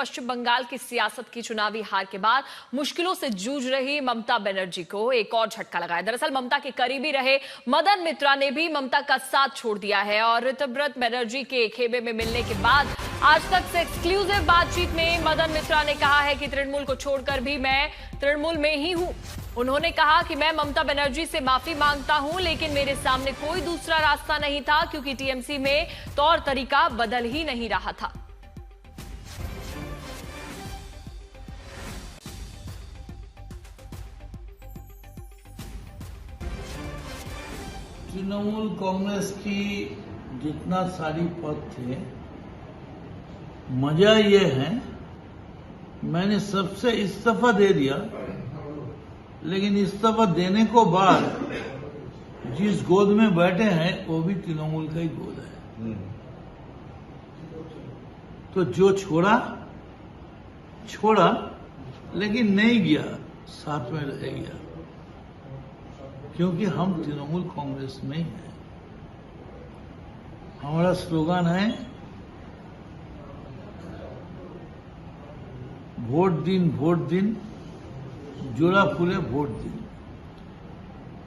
पश्चिम बंगाल की सियासत की चुनावी हार के बाद मुश्किलों से जूझ रही ममता बनर्जी को एक और झटका लगा है। दरअसल ममता के करीबी रहे मदन मित्रा ने भी ममता का साथ छोड़ दिया है और ऋतव्रत बनर्जी के खेमे में मिलने के बाद आज तक से एक्सक्लूसिव बातचीत में मदन मित्रा ने कहा है कि तृणमूल को छोड़कर भी मैं तृणमूल में ही हूं। उन्होंने कहा कि मैं ममता बनर्जी से माफी मांगता हूं, लेकिन मेरे सामने कोई दूसरा रास्ता नहीं था क्योंकि टीएमसी में तौर तरीका बदल ही नहीं रहा था। तृणमूल कांग्रेस की जितना सारी पद थे, मजा ये है मैंने सबसे इस्तीफा दे दिया, लेकिन इस्तीफा देने को बाद जिस गोद में बैठे हैं वो भी तृणमूल का ही गोद है। तो जो छोड़ा लेकिन नहीं गया, साथ में रह गया, क्योंकि हम तृणमूल कांग्रेस में ही हैं। हमारा स्लोगन है भोट दिन जोड़ा फूले भोट दिन,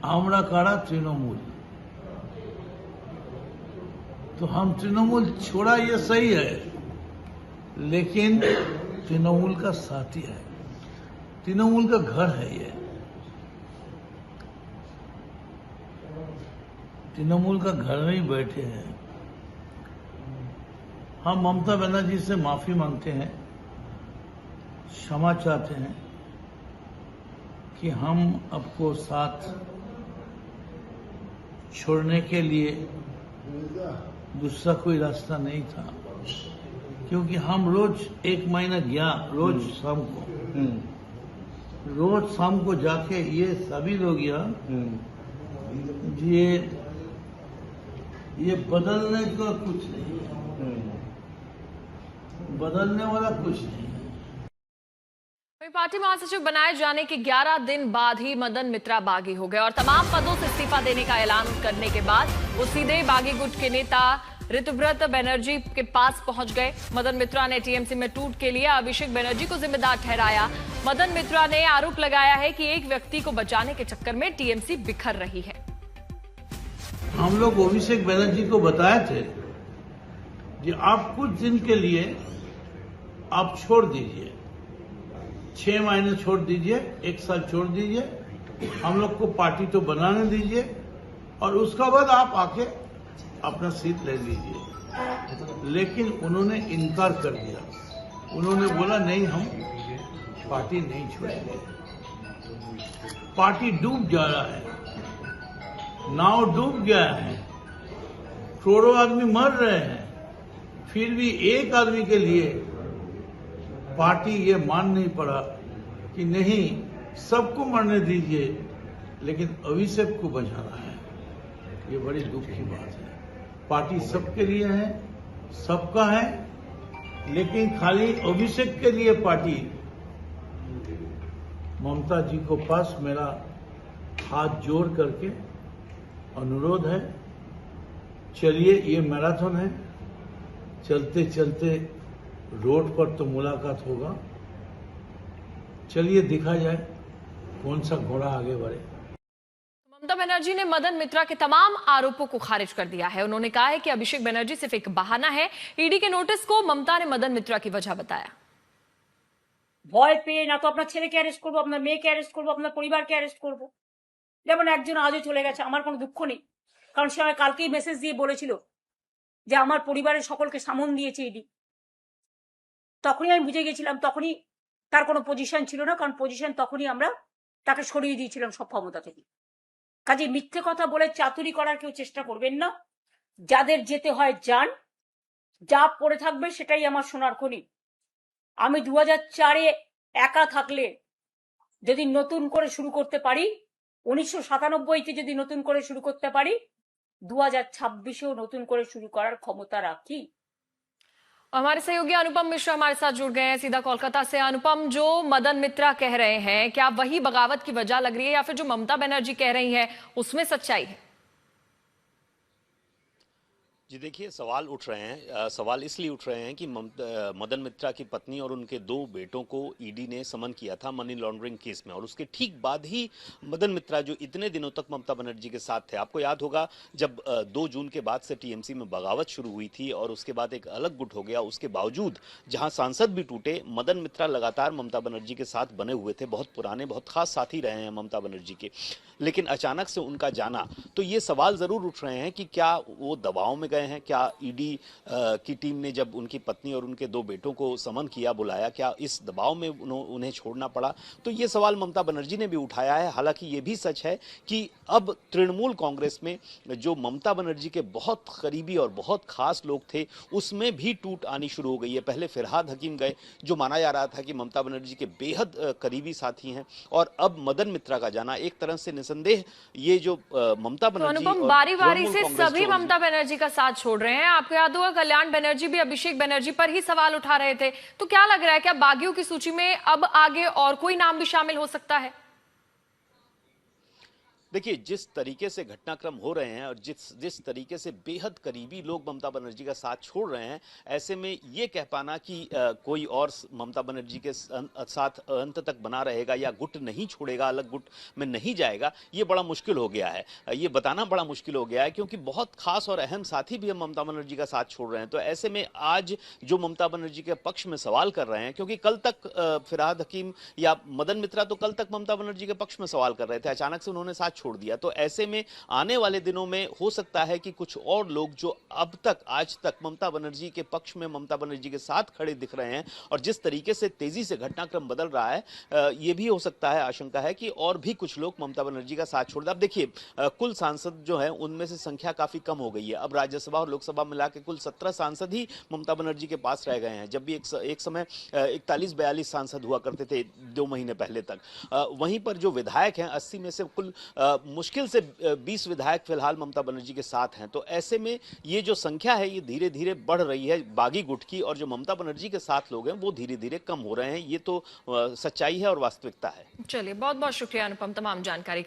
आमड़ा काड़ा तृणमूल। तो हम तृणमूल छोड़ा ये सही है, लेकिन तृणमूल का साथी है, तृणमूल का घर है ये, तृणमूल का घर में ही बैठे हैं। हम ममता बनर्जी से माफी मांगते हैं, क्षमा चाहते हैं कि हम आपको साथ छोड़ने के लिए दूसरा कोई रास्ता नहीं था, क्योंकि हम रोज एक महीना गया, रोज शाम को जाके ये सभी लोग ये बदलने का कुछ नहीं है, बदलने वाला कुछ नहीं है। पार्टी महासचिव बनाए जाने के 11 दिन बाद ही मदन मित्रा बागी हो गए और तमाम पदों से इस्तीफा देने का ऐलान करने के बाद वो सीधे बागी गुट के नेता ऋतव्रत बनर्जी के पास पहुंच गए। मदन मित्रा ने टीएमसी में टूट के लिए अभिषेक बनर्जी को जिम्मेदार ठहराया। मदन मित्रा ने आरोप लगाया है कि एक व्यक्ति को बचाने के चक्कर में टीएमसी बिखर रही है। हम लोग अभिषेक बनर्जी को बताए थे कि आप कुछ दिन के लिए आप छोड़ दीजिए, 6 महीने छोड़ दीजिए, 1 साल छोड़ दीजिए, हम लोग को पार्टी तो बनाने दीजिए और उसका बाद आप आके अपना सीट ले लीजिए। लेकिन उन्होंने इनकार कर दिया। उन्होंने बोला नहीं, हम पार्टी नहीं छोड़ेंगे। पार्टी डूब जा रहा है, नाव डूब गया है, करोड़ों आदमी मर रहे हैं, फिर भी एक आदमी के लिए पार्टी ये मान नहीं पड़ा कि नहीं, सबको मरने दीजिए, लेकिन अभिषेक को बचाना है। ये बड़ी दुख की बात है। पार्टी सबके लिए है, सबका है, लेकिन खाली अभिषेक के लिए पार्टी। ममता जी को पास मेरा हाथ जोड़ करके अनुरोध है, चलिए, ये मैराथन है, चलते चलते रोड पर तो मुलाकात होगा, चलिए दिखा जाए कौन सा घोड़ा आगे बढ़े। ममता बनर्जी ने मदन मित्रा के तमाम आरोपों को खारिज कर दिया है। उन्होंने कहा है कि अभिषेक बनर्जी सिर्फ एक बहाना है। ईडी के नोटिस को ममता ने मदन मित्रा की वजह बताया। ভয় পেয়ে না তো আপনার ছেলেকে অ্যারেস্ট করবো, আপনার মেয়েকে অ্যারেস্ট করবো, আপনার পরিবারকে অ্যারেস্ট করবো। যেমন একজন আজও চলে গেছে, আমার কোনো দুঃখ নেই, কারণ সে আমায় কালকেই মেসেজ দিয়ে বলেছিল যে আমার পরিবারের সকলকে সামন দিয়েছে ইডি। তখনই আমি বুঝে গেছিলাম, তখনই তার কোনো পজিশন ছিল না, কারণ পজিশন তখনই আমরা তাকে সরিয়ে দিয়েছিলাম সব ক্ষমতা থেকে। কাজে মিথ্যে কথা বলে চাতুরি করার কেউ চেষ্টা করবেন না। যাদের যেতে হয় যান, যা পড়ে থাকবে সেটাই আমার সোনার খনি। আমি 2004-এ একা থাকলে যদি নতুন করে শুরু করতে পারি, 1997-তে যদি নতুন করে শুরু করতে পারি, 2026-এও নতুন করে শুরু করার ক্ষমতা রাখি। हमारे सहयोगी अनुपम मिश्रा हमारे साथ जुड़ गए हैं सीधा कोलकाता से। अनुपम, जो मदन मित्रा कह रहे हैं, क्या वही बगावत की वजह लग रही है या फिर जो ममता बनर्जी कह रही है उसमें सच्चाई है? जी देखिए, सवाल उठ रहे हैं। सवाल इसलिए उठ रहे हैं कि मदन मित्रा की पत्नी और उनके 2 बेटों को ईडी ने समन किया था मनी लॉन्ड्रिंग केस में, और उसके ठीक बाद ही मदन मित्रा, जो इतने दिनों तक ममता बनर्जी के साथ थे, आपको याद होगा जब 2 जून के बाद से टीएमसी में बगावत शुरू हुई थी और उसके बाद एक अलग गुट हो गया, उसके बावजूद जहां सांसद भी टूटे, मदन मित्रा लगातार ममता बनर्जी के साथ बने हुए थे। बहुत पुराने, बहुत खास साथी रहे हैं ममता बनर्जी के। लेकिन अचानक से उनका जाना, तो ये सवाल जरूर उठ रहे हैं कि क्या वो दबाव में गए हैं? क्या ईडी की टीम ने जब उनकी पत्नी और उनके 2 बेटों को समन किया, बुलाया, क्या इस दबाव में उन्हें छोड़ना पड़ा? तो ये सवाल ममता बनर्जी ने भी उठाया है। हालांकि ये भी सच है कि अब तृणमूल कांग्रेस में जो ममता बनर्जी के बहुत करीबी और बहुत खास लोग थे, उसमें भी टूट आनी शुरू हो गई है। पहले फिरहाद हकीम गए, जो माना जा रहा था कि ममता बनर्जी के बेहद करीबी साथी हैं, और अब मदन मित्रा का जाना एक तरह से निसंदेह ये जो ममता तो बनर्जी अनुपम, और बारी बारी तृणमूल से कांग्रेस सभी ममता बनर्जी का साथ छोड़ रहे हैं। आपको याद होगा कल्याण बनर्जी भी अभिषेक बनर्जी पर ही सवाल उठा रहे थे। तो क्या लग रहा है, क्या बागियों की सूची में अब आगे और कोई नाम भी शामिल हो सकता है? देखिए, जिस तरीके से घटनाक्रम हो रहे हैं और जिस तरीके से बेहद करीबी लोग ममता बनर्जी का साथ छोड़ रहे हैं, ऐसे में ये कह पाना कि कोई और ममता बनर्जी के साथ अंत तक बना रहेगा या गुट नहीं छोड़ेगा, अलग गुट में नहीं जाएगा, ये बड़ा मुश्किल हो गया है। ये बताना बड़ा मुश्किल हो गया है, क्योंकि बहुत खास और अहम साथी भी हम ममता बनर्जी का साथ छोड़ रहे हैं। तो ऐसे में आज जो ममता बनर्जी के पक्ष में सवाल कर रहे हैं, क्योंकि कल तक फिरहाद हकीम या मदन मित्रा तो कल तक ममता बनर्जी के पक्ष में सवाल कर रहे थे, अचानक से उन्होंने साथ छोड़ दिया। तो ऐसे में आने वाले दिनों में हो सकता है कि कुछ और लोग जो अब तक आज तक ममता बनर्जी के पक्ष में, ममता बनर्जी के साथ खड़े दिख रहे हैं, और जिस तरीके से तेजी से घटनाक्रम बदल रहा है, ये भी हो सकता है, आशंका है कि और भी कुछ लोग ममता बनर्जी का साथ छोड़ दें। अब देखिए, कुल सांसद जो है उनमें से संख्या काफी कम हो गई है। अब राज्यसभा और लोकसभा मिला के कुल 17 सांसद ही ममता बनर्जी के पास रह गए हैं, जब भी एक समय 41-42 सांसद हुआ करते थे 2 महीने पहले तक। वहीं पर जो विधायक हैं, 80 में से कुल मुश्किल से 20 विधायक फिलहाल ममता बनर्जी के साथ हैं। तो ऐसे में ये जो संख्या है, ये धीरे धीरे बढ़ रही है बागी गुट की, और जो ममता बनर्जी के साथ लोग हैं वो धीरे धीरे कम हो रहे हैं। ये तो सच्चाई है और वास्तविकता है। चलिए, बहुत बहुत शुक्रिया अनुपम तमाम जानकारी के लिए।